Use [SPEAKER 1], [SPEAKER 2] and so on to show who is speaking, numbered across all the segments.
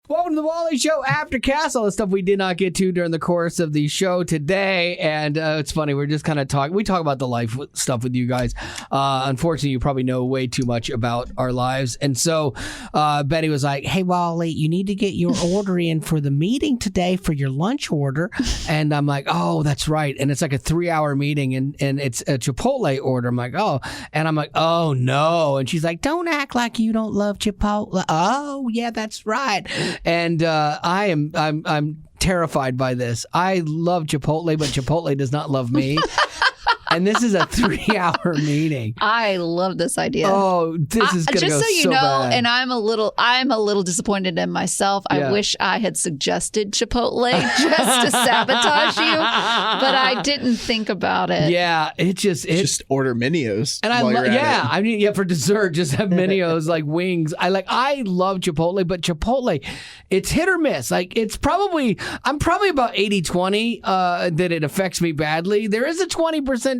[SPEAKER 1] Welcome to the Wally Show Aftercast. All the stuff we did not get to during the course of the show today. And it's funny, we're just kind of we talk about the life stuff with you guys. Unfortunately, you probably know way too much about our lives. And so Betty was like, hey, Wally, you need to get your order in for the meeting today for your lunch order. And I'm like, oh, that's right. And it's like a 3-hour meeting and it's a Chipotle order. I'm like, oh. And I'm like, oh, no. And she's like, don't act like you don't love Chipotle. Oh, yeah, that's right. And I'm terrified by this. I love Chipotle, but Chipotle does not love me. And this is a 3-hour meeting.
[SPEAKER 2] I love this idea.
[SPEAKER 1] Oh, this is going to go
[SPEAKER 2] just so you know,
[SPEAKER 1] bad.
[SPEAKER 2] and I'm a little disappointed in myself.
[SPEAKER 1] Yeah.
[SPEAKER 2] I wish I had suggested Chipotle just to sabotage you, but I didn't think about it.
[SPEAKER 1] Yeah,
[SPEAKER 3] just order Minios.
[SPEAKER 1] And I mean, for dessert, just have Minios like wings. I love Chipotle, but Chipotle, it's hit or miss. Like I'm probably about 80-20 that it affects me badly. There is a 20%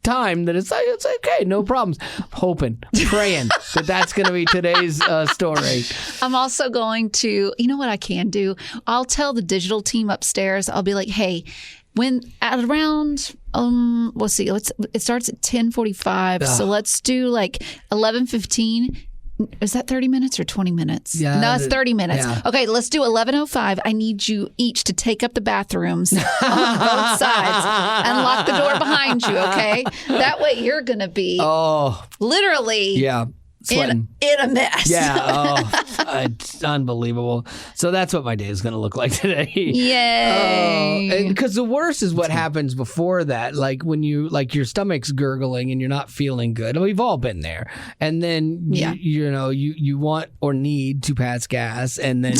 [SPEAKER 1] time that it's okay, no problems. Hoping, praying that's going to be today's story.
[SPEAKER 2] I'm also going to, you know what I can do? I'll tell the digital team upstairs, I'll be like, hey, when at around we'll see, it starts at 10:45, so let's do like 11:15. Is that 30 minutes or 20 minutes?
[SPEAKER 1] Yeah,
[SPEAKER 2] no, it's 30 minutes.
[SPEAKER 1] Yeah.
[SPEAKER 2] Okay, let's do 11:05. I need you each to take up the bathrooms on both sides and lock the door behind you, okay? That way you're going to be literally
[SPEAKER 1] sweating.
[SPEAKER 2] In a mess.
[SPEAKER 1] Yeah, it's unbelievable. So that's what my day is going to look like today.
[SPEAKER 2] Yay.
[SPEAKER 1] Because the worst is what happens before that. Like when your stomach's gurgling and you're not feeling good. We've all been there. And then, you want or need to pass gas. And then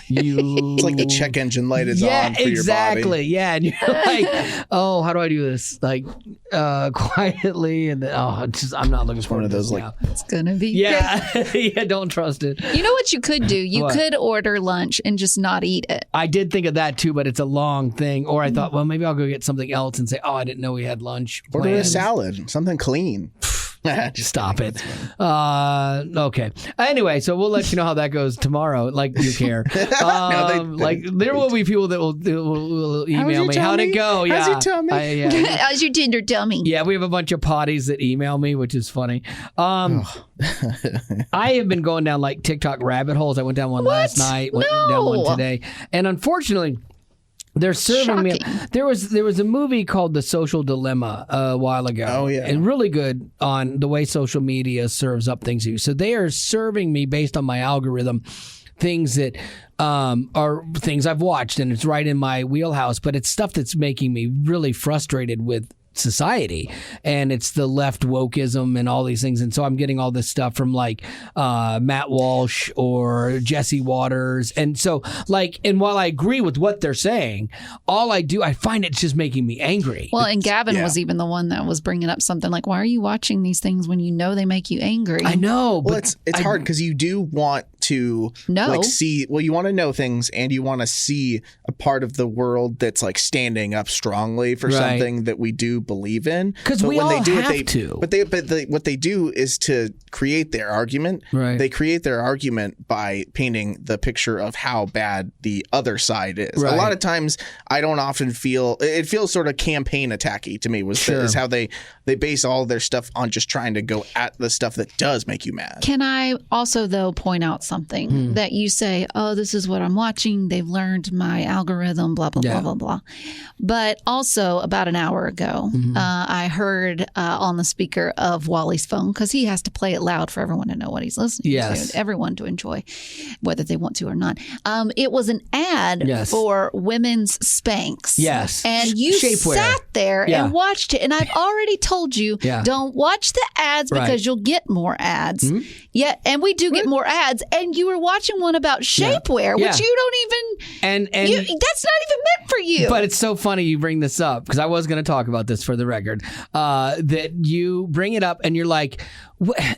[SPEAKER 3] It's like the check engine light is on for your body.
[SPEAKER 1] Exactly. Yeah. And you're like, oh, how do I do this? Like quietly. And then, I'm not looking forward to those. Like,
[SPEAKER 2] it's going to be
[SPEAKER 1] yeah. Yeah, don't trust it.
[SPEAKER 2] You know what you could do? You could order lunch and just not eat it.
[SPEAKER 1] I did think of that too, but it's a long thing. Or I thought, well, maybe I'll go get something else and say, oh, I didn't know we had lunch
[SPEAKER 3] Order a salad, something clean.
[SPEAKER 1] Just stop it. Okay. Anyway, so we'll let you know how that goes tomorrow. Like you care. There will be people that will email me. How'd it go? Yeah.
[SPEAKER 3] How's your tummy?
[SPEAKER 2] How's your Tinder dummy?
[SPEAKER 1] Yeah, we have a bunch of potties that email me, which is funny. I have been going down like TikTok rabbit holes. I went down one last night. Went down one today, and unfortunately, they're serving me. There was a movie called The Social Dilemma a while ago.
[SPEAKER 3] Oh, yeah.
[SPEAKER 1] And really good on the way social media serves up things to you. So they are serving me based on my algorithm things that are things I've watched, and it's right in my wheelhouse, but it's stuff that's making me really frustrated with society, and it's the left wokeism and all these things. And so I'm getting all this stuff from like Matt Walsh or Jesse Waters. And so and while I agree with what they're saying, I find it's just making me angry.
[SPEAKER 2] Well, and Gavin was even the one that was bringing up something like, why are you watching these things when you know they make you angry?
[SPEAKER 1] I know.
[SPEAKER 3] Well, it's hard because you do want to see, you want to know things, and you want to see a part of the world that's like standing up strongly for something that we do believe in.
[SPEAKER 1] Because we all have to.
[SPEAKER 3] But what they do is to create their argument.
[SPEAKER 1] Right.
[SPEAKER 3] They create their argument by painting the picture of how bad the other side is.
[SPEAKER 1] Right.
[SPEAKER 3] A lot of times, I don't often feel it feels sort of campaign attacky to me. Is how they base all their stuff on just trying to go at the stuff that does make you mad.
[SPEAKER 2] Can I also though point out something that you say, oh, this is what I'm watching. They've learned my algorithm, blah, blah, blah, blah, blah. But also about an hour ago, I heard on the speaker of Wally's phone, because he has to play it loud for everyone to know what he's listening to, everyone to enjoy, whether they want to or not. It was an ad for women's Spanx.
[SPEAKER 1] Yes.
[SPEAKER 2] And you
[SPEAKER 1] Shapewear.
[SPEAKER 2] sat there and watched it. And I've already told you, don't watch the ads because you'll get more ads. Yeah, and we do get more ads. And you were watching one about shapewear, which you don't even, and that's not even meant for you.
[SPEAKER 1] But it's so funny you bring this up, because I was going to talk about this for the record, that you bring it up and you're like,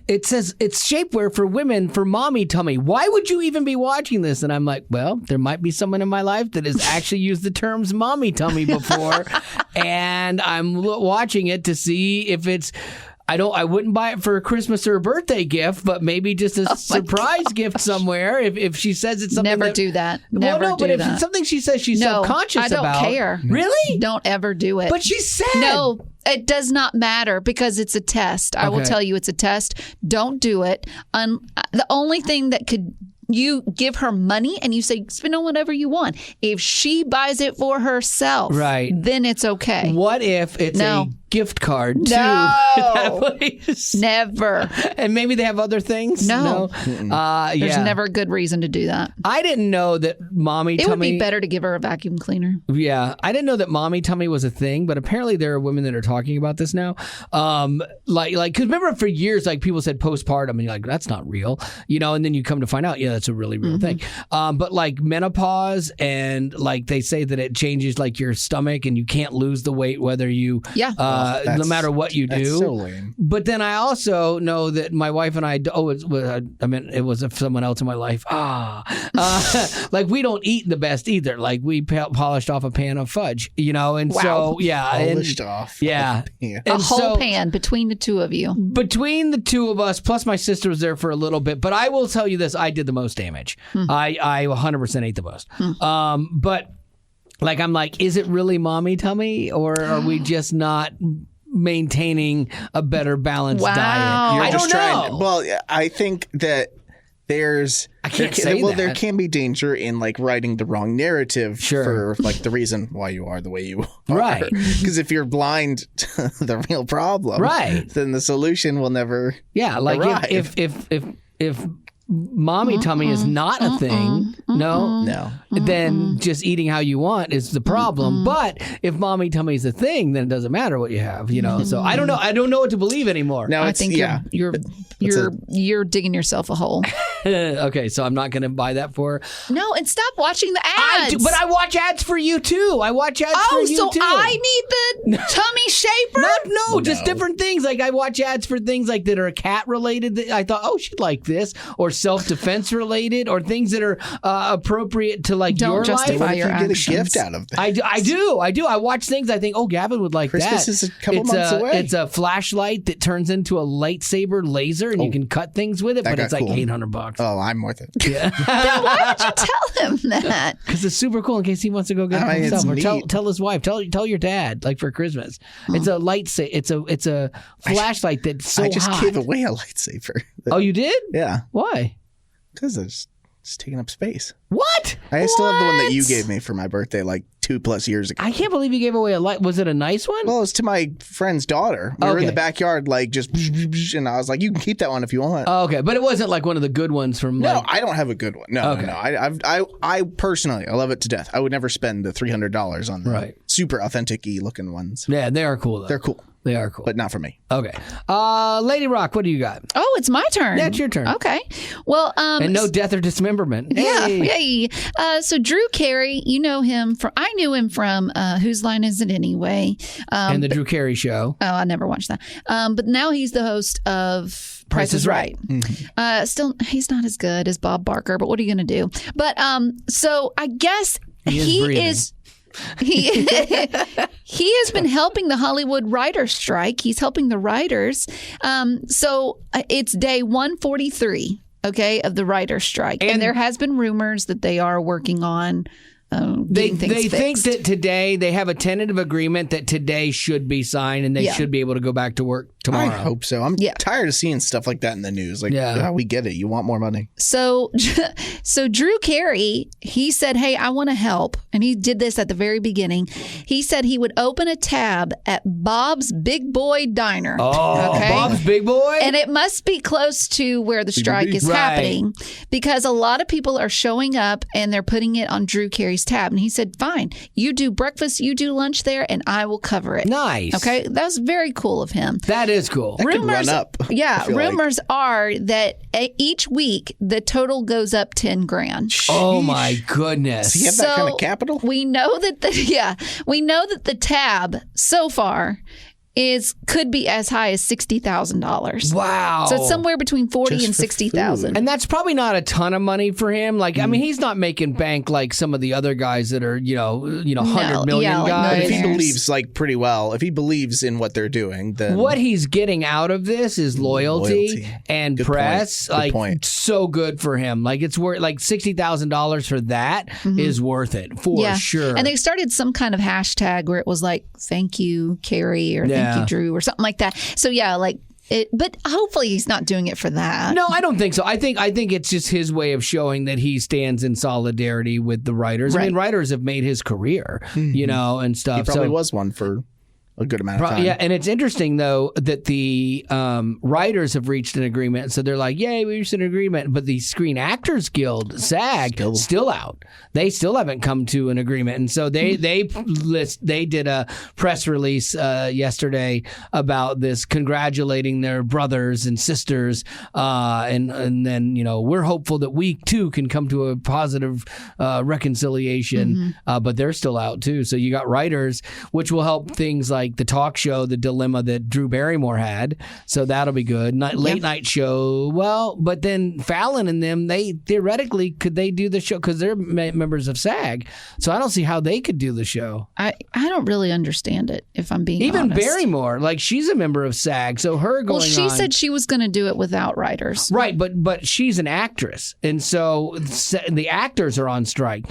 [SPEAKER 1] it says it's shapewear for women for mommy tummy. Why would you even be watching this? And I'm like, well, there might be someone in my life that has actually used the terms mommy tummy before, and I'm watching it to see if it's I wouldn't buy it for a Christmas or a birthday gift, but maybe just a surprise gift somewhere. If she says it's something
[SPEAKER 2] Never do that. Never do
[SPEAKER 1] but if
[SPEAKER 2] that.
[SPEAKER 1] it's something she says she's self-conscious about.
[SPEAKER 2] I don't care.
[SPEAKER 1] Really?
[SPEAKER 2] Don't ever do it.
[SPEAKER 1] But she said.
[SPEAKER 2] No, it does not matter because it's a test. I will tell you it's a test. Don't do it. The only thing that could... You give her money and you say, spend on whatever you want. If she buys it for herself, then it's okay.
[SPEAKER 1] What if it's a gift card to that place?
[SPEAKER 2] Never.
[SPEAKER 1] And maybe they have other things?
[SPEAKER 2] No. There's never a good reason to do that.
[SPEAKER 1] I didn't know that Mommy Tummy...
[SPEAKER 2] It would be better to give her a vacuum cleaner.
[SPEAKER 1] Yeah. I didn't know that Mommy Tummy was a thing, but apparently there are women that are talking about this now. Because remember for years, like people said postpartum, and you're like, that's not real. And then you come to find out, that's a really real thing. But like menopause, and like they say that it changes like your stomach and you can't lose the weight whether you... no matter what you do.
[SPEAKER 3] That's so lame.
[SPEAKER 1] But then I also know that my wife and I, it was someone else in my life. Like we don't eat the best either. Like we polished off a pan of fudge, and so
[SPEAKER 3] polished off.
[SPEAKER 1] Yeah,
[SPEAKER 2] a whole pan between the two of you.
[SPEAKER 1] Between the two of us, plus my sister was there for a little bit. But I will tell you this: I did the most damage. I 100% ate the most. But. Like, I'm like, is it really Mommy Tummy, or are we just not maintaining a better balanced diet?
[SPEAKER 3] I don't know. Well, I think that there can be danger in like writing the wrong narrative for like the reason why you are the way you are.
[SPEAKER 1] Right.
[SPEAKER 3] Because if you're blind to the real problem, then the solution will never arrive.
[SPEAKER 1] if Mommy Tummy is not a thing. No. Then just eating how you want is the problem. But if Mommy Tummy is a thing, then it doesn't matter what you have, So I don't know. I don't know what to believe anymore.
[SPEAKER 3] Now
[SPEAKER 2] I think you're digging yourself a hole.
[SPEAKER 1] Okay, so I'm not going to buy that for her.
[SPEAKER 2] No, and stop watching the ads.
[SPEAKER 1] But I watch ads for you too. I watch ads for you too.
[SPEAKER 2] Oh, so I need the tummy shaper?
[SPEAKER 1] No, just different things. Like I watch ads for things like that are cat related. That I thought, she'd like this, or self-defense related, or things that are appropriate to like
[SPEAKER 2] Don't
[SPEAKER 1] your
[SPEAKER 2] justify
[SPEAKER 1] life.
[SPEAKER 2] your
[SPEAKER 3] actions.
[SPEAKER 2] You
[SPEAKER 3] get a gift out of that.
[SPEAKER 1] I do. I watch things. I think, Gavin would like
[SPEAKER 3] Christmas
[SPEAKER 1] that.
[SPEAKER 3] is a couple months away.
[SPEAKER 1] It's a flashlight that turns into a lightsaber laser, and you can cut things with it. But it's like $800.
[SPEAKER 3] Oh, I'm worth it.
[SPEAKER 1] Yeah.
[SPEAKER 2] Then why did you tell him that?
[SPEAKER 1] Because it's super cool in case he wants to go get it himself. Or tell his wife. Tell your dad, like for Christmas. It's a lightsaber. It's a flashlight that's so hot.
[SPEAKER 3] I just gave away a lightsaber.
[SPEAKER 1] Oh, you did?
[SPEAKER 3] Yeah.
[SPEAKER 1] Why?
[SPEAKER 3] Because it's taking up space.
[SPEAKER 1] What?
[SPEAKER 3] I still have the one that you gave me for my birthday like 2+ years ago.
[SPEAKER 1] I can't believe you gave away a light. Was it a nice one?
[SPEAKER 3] Well, it was to my friend's daughter. We were in the backyard, like just, and I was like, "You can keep that one if you want."
[SPEAKER 1] Oh, okay, but it wasn't like one of the good ones from.
[SPEAKER 3] No, I don't have a good one. No. I personally, I love it to death. I would never spend the $300 on the super authentic-y looking ones.
[SPEAKER 1] Yeah, they are cool though.
[SPEAKER 3] They're cool.
[SPEAKER 1] They are cool.
[SPEAKER 3] But not for me.
[SPEAKER 1] Okay. Lady Rock, what do you got?
[SPEAKER 2] Oh, it's my turn.
[SPEAKER 1] Yeah, it's your turn.
[SPEAKER 2] Okay. Well,
[SPEAKER 1] and no death or dismemberment.
[SPEAKER 2] Yeah.
[SPEAKER 1] Hey.
[SPEAKER 2] Yay. So Drew Carey, you know him from, I knew him from Whose Line Is It Anyway?
[SPEAKER 1] And the Drew Carey Show.
[SPEAKER 2] Oh, I never watched that. But now he's the host of Price is Right. Mm-hmm. Still, he's not as good as Bob Barker, but what are you going to do? But so I guess he is he has been helping the Hollywood writers strike. He's helping the writers. So it's day 143, of the writers strike. And there has been rumors that they are working on
[SPEAKER 1] they
[SPEAKER 2] things
[SPEAKER 1] think that today they have a tentative agreement that today should be signed and they should be able to go back to work tomorrow.
[SPEAKER 3] I hope so. I'm tired of seeing stuff like that in the news. Like, we get it. You want more money.
[SPEAKER 2] So Drew Carey, he said, hey, I want to help. And he did this at the very beginning. He said he would open a tab at Bob's Big Boy Diner.
[SPEAKER 1] Oh, Bob's Big Boy?
[SPEAKER 2] And it must be close to where the strike is happening because a lot of people are showing up and they're putting it on Drew Carey's tab. And he said, fine, you do breakfast, you do lunch there, and I will cover it.
[SPEAKER 1] Nice.
[SPEAKER 2] Okay. That was very cool of him.
[SPEAKER 1] That is cool.
[SPEAKER 3] That could run up.
[SPEAKER 2] Yeah. Rumors are that each week the total goes up $10,000.
[SPEAKER 1] Oh my goodness.
[SPEAKER 3] Does he have that kind of capital?
[SPEAKER 2] We know that the tab so far could be as high as $60,000.
[SPEAKER 1] Wow.
[SPEAKER 2] So it's somewhere between 40
[SPEAKER 3] Just
[SPEAKER 2] and
[SPEAKER 3] for
[SPEAKER 2] 60,000.
[SPEAKER 1] And that's probably not a ton of money for him. Like, I mean, he's not making bank like some of the other guys that are, 100 million guys.
[SPEAKER 3] If he believes pretty well, if he believes in what they're doing, then
[SPEAKER 1] what he's getting out of this is loyalty. And
[SPEAKER 3] good
[SPEAKER 1] press.
[SPEAKER 3] Good point.
[SPEAKER 1] So good for him. Like, it's worth $60,000 for that is worth it for sure.
[SPEAKER 2] And they started some kind of hashtag where it was like, thank you, Carrie, or thank you, Drew, or something like that. So but hopefully he's not doing it for that.
[SPEAKER 1] No, I don't think so. I think it's just his way of showing that he stands in solidarity with the writers.
[SPEAKER 2] Right.
[SPEAKER 1] I mean, writers have made his career, and stuff.
[SPEAKER 3] He probably was one for a good amount of time.
[SPEAKER 1] Yeah, and it's interesting though that the writers have reached an agreement. So they're like, "Yay, we reached an agreement!" But the Screen Actors Guild (SAG) still out. They still haven't come to an agreement, and so they did a press release yesterday about this, congratulating their brothers and sisters, and then we're hopeful that we too can come to a positive reconciliation. But they're still out too. So you got writers, which will help things like the talk show, The Dilemma that Drew Barrymore had. So that'll be good. Late night show. Well, but then Fallon and them, they theoretically could they do the show because they're members of SAG. So I don't see how they could do the show.
[SPEAKER 2] I don't really understand it, if I'm being
[SPEAKER 1] even
[SPEAKER 2] honest.
[SPEAKER 1] Barrymore, like she's a member of SAG. So her going
[SPEAKER 2] she said she was going to do it without writers.
[SPEAKER 1] Right, but she's an actress, and so the actors are on strike.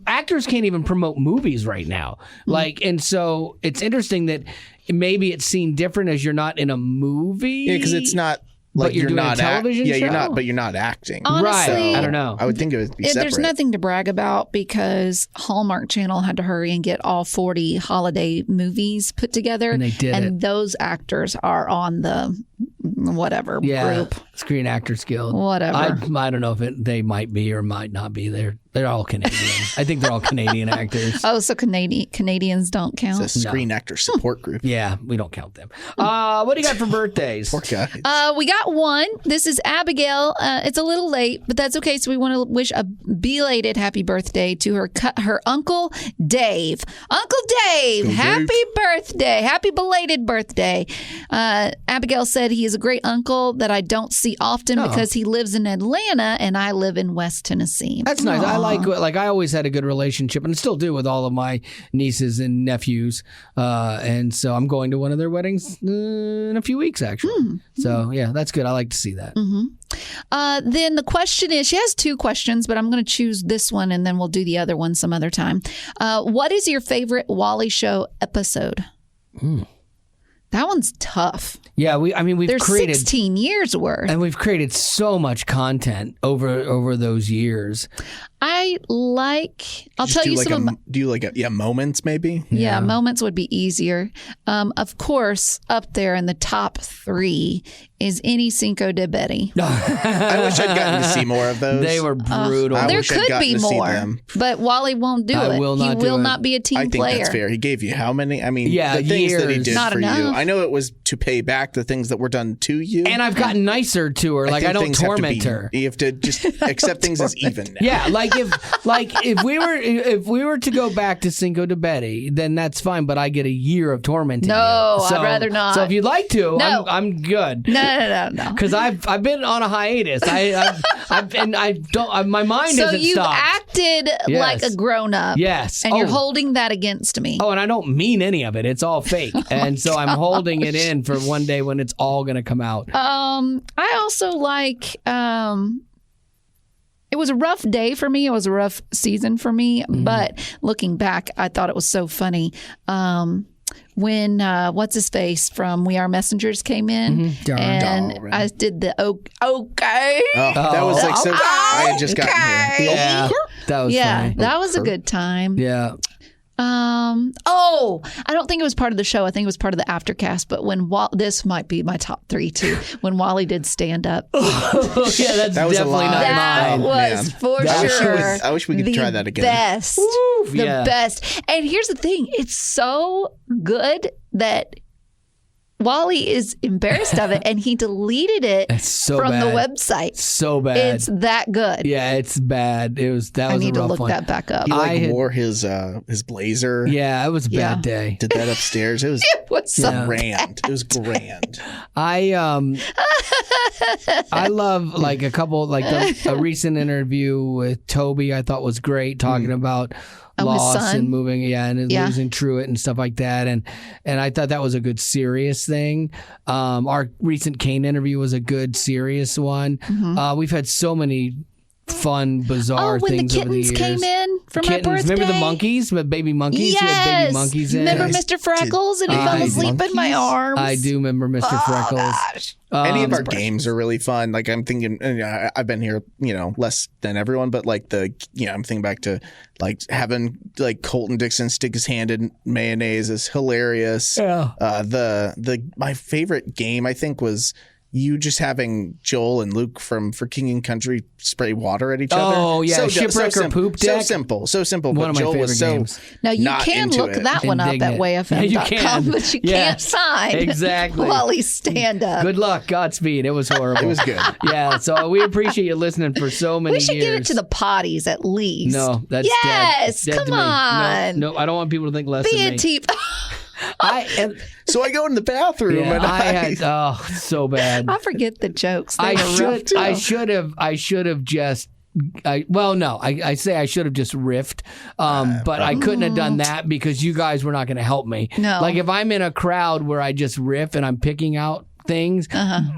[SPEAKER 1] Actors can't even promote movies right now. And so it's interesting that maybe it's seen different as you're not in a movie.
[SPEAKER 3] Yeah, because it's not like
[SPEAKER 1] you're doing
[SPEAKER 3] not
[SPEAKER 1] a television show.
[SPEAKER 3] You're not, but you're not acting.
[SPEAKER 2] Honestly,
[SPEAKER 1] right? I don't know.
[SPEAKER 3] I would think it would be separate.
[SPEAKER 2] There's nothing to brag about because Hallmark Channel had to hurry and get all 40 holiday movies put together,
[SPEAKER 1] and they did
[SPEAKER 2] and those actors are on the group.
[SPEAKER 1] Screen Actors Guild.
[SPEAKER 2] Whatever.
[SPEAKER 1] I don't know if they might be or might not be. They're all Canadian. I think they're all Canadian actors.
[SPEAKER 2] Oh, so Canadians don't count?
[SPEAKER 3] It's a Screen Actor Support Group.
[SPEAKER 1] Yeah, we don't count them. What do you got for birthdays?
[SPEAKER 3] Poor guys.
[SPEAKER 2] We got one. This is Abigail. It's a little late, but that's okay. So we want to wish a belated happy birthday to her uncle Dave. Uncle Dave, happy birthday. Happy belated birthday. Abigail said he is a great uncle that I don't see often because he lives in Atlanta and I live in West Tennessee.
[SPEAKER 1] That's nice. I I always had a good relationship and still do with all of my nieces and nephews. And so I'm going to one of their weddings in a few weeks, actually. So yeah, that's good. I like to see that.
[SPEAKER 2] Then the question is, she has two questions, but I'm going to choose this one and then we'll do the other one some other time. What is your favorite Wally Show episode? That one's tough.
[SPEAKER 1] Yeah, we've
[SPEAKER 2] There's
[SPEAKER 1] created
[SPEAKER 2] 16 years worth,
[SPEAKER 1] and we've created so much content over those years.
[SPEAKER 2] I'll tell you some.
[SPEAKER 3] Do you like moments maybe?
[SPEAKER 2] Yeah, moments would be easier. Of course, up there in the top 3 is any Cinco de Betty.
[SPEAKER 3] I wish I'd gotten to see more of those.
[SPEAKER 1] They were brutal.
[SPEAKER 2] There could be more, but Wally won't do it. He will not be a team player.
[SPEAKER 3] I think that's fair. He gave you how many? I mean,
[SPEAKER 1] the
[SPEAKER 3] things that he did
[SPEAKER 2] not
[SPEAKER 3] for
[SPEAKER 2] enough.
[SPEAKER 3] you. I know it was to pay back the things that were done to you.
[SPEAKER 1] And I've gotten nicer to her. I don't torment her.
[SPEAKER 3] You have to just accept things as even now.
[SPEAKER 1] Yeah, if we were to go back to Cinco de Betty, then that's fine. But I get a year of tormenting.
[SPEAKER 2] No, I'd rather not.
[SPEAKER 1] So if you'd like to,
[SPEAKER 2] no.
[SPEAKER 1] I'm good.
[SPEAKER 2] No.
[SPEAKER 1] Because I've been on a hiatus. My mind
[SPEAKER 2] so
[SPEAKER 1] isn't
[SPEAKER 2] you've
[SPEAKER 1] stopped.
[SPEAKER 2] acted like a grown up.
[SPEAKER 1] Yes,
[SPEAKER 2] and you're holding that against me.
[SPEAKER 1] Oh, and I don't mean any of it. It's all fake, and so I'm holding it in for one day when it's all going to come out.
[SPEAKER 2] I also like. It was a rough day for me. It was a rough season for me. But looking back, I thought it was so funny. When what's his face from We Are Messengers came in, and I did the okay.
[SPEAKER 3] That was like so. I had just gotten here.
[SPEAKER 1] Yeah, that was funny.
[SPEAKER 2] That was a good time.
[SPEAKER 1] Yeah.
[SPEAKER 2] I don't think it was part of the show. I think it was part of the Aftercast. But when this might be my top 3 too. When Wally did stand up.
[SPEAKER 1] Yeah, that was definitely not
[SPEAKER 2] that
[SPEAKER 1] mine.
[SPEAKER 2] Was for sure.
[SPEAKER 3] I wish we could try that again.
[SPEAKER 2] Best, the best. And here's the thing: it's so good that Wally is embarrassed of it, and he deleted it from the website.
[SPEAKER 1] So bad.
[SPEAKER 2] It's that good.
[SPEAKER 1] Yeah, it's bad. That was
[SPEAKER 2] I need
[SPEAKER 1] a
[SPEAKER 2] to
[SPEAKER 1] rough
[SPEAKER 2] look
[SPEAKER 1] one.
[SPEAKER 2] that back up.
[SPEAKER 3] He wore his blazer.
[SPEAKER 1] Yeah, it was a bad day.
[SPEAKER 3] Did that upstairs. It was grand. It was grand.
[SPEAKER 1] I love like a couple like a recent interview with Toby. I thought was great, talking about loss and moving, and losing Truett and stuff like that, and I thought that was a good serious thing. Our recent Kane interview was a good serious one. We've had so many fun, bizarre things over the years.
[SPEAKER 2] When the kittens came in for my birthday.
[SPEAKER 1] Remember the monkeys? The baby monkeys?
[SPEAKER 2] Yes.
[SPEAKER 1] We had baby monkeys in.
[SPEAKER 2] Remember Mr. Freckles and he fell asleep in my arms?
[SPEAKER 1] I do remember Mr. Freckles.
[SPEAKER 2] Gosh.
[SPEAKER 3] Any of our games are really fun. Like I'm thinking, I've been here, less than everyone, but like I'm thinking back to like having like Colton Dixon stick his hand in mayonnaise is hilarious.
[SPEAKER 1] Yeah.
[SPEAKER 3] My favorite game I think was you just having Joel and Luke from For King and Country spray water at each other.
[SPEAKER 1] Oh, yeah. Shipwreck or Poop Deck.
[SPEAKER 3] So simple.
[SPEAKER 1] One of my favorite games.
[SPEAKER 2] Now, you can look that one up at wayfm.com, but you can't sign Wally's stand-up.
[SPEAKER 1] Good luck. Godspeed. It was horrible.
[SPEAKER 3] It was good.
[SPEAKER 1] Yeah, so we appreciate you listening for so many years.
[SPEAKER 2] We should give it to the potties at least.
[SPEAKER 1] No, that's dead.
[SPEAKER 2] Come on.
[SPEAKER 1] No, I don't want people to think less of me.
[SPEAKER 3] So I go in the bathroom and
[SPEAKER 1] I had so bad.
[SPEAKER 2] I forget the jokes.
[SPEAKER 1] I should have just. I say I should have just riffed, but I couldn't have done that because you guys were not going to help me.
[SPEAKER 2] No,
[SPEAKER 1] like if I'm in a crowd where I just riff and I'm picking out things,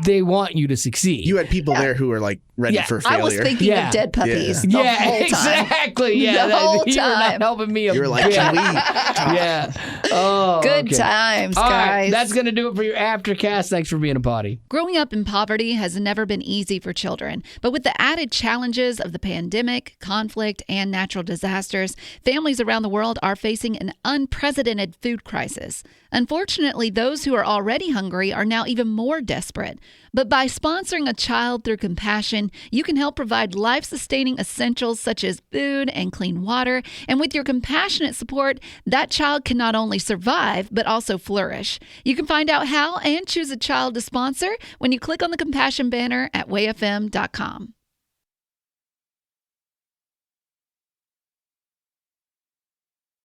[SPEAKER 1] they want you to succeed.
[SPEAKER 3] You had people there who were like ready for failure.
[SPEAKER 2] I was thinking of dead puppies. The whole time.
[SPEAKER 1] Exactly. Yeah,
[SPEAKER 2] the whole time.
[SPEAKER 1] You were not helping me.
[SPEAKER 3] You were like, can we?
[SPEAKER 1] Yeah. Oh,
[SPEAKER 2] good times,
[SPEAKER 1] all
[SPEAKER 2] guys.
[SPEAKER 1] Right, that's gonna do it for your Aftercast. Thanks for being a potty.
[SPEAKER 2] Growing up in poverty has never been easy for children, but with the added challenges of the pandemic, conflict, and natural disasters, families around the world are facing an unprecedented food crisis. Unfortunately, those who are already hungry are now even more desperate. But by sponsoring a child through compassion, you can help provide life-sustaining essentials such as food and clean water. And with your compassionate support, that child can not only survive, but also flourish. You can find out how and choose a child to sponsor when you click on the compassion banner at wayfm.com.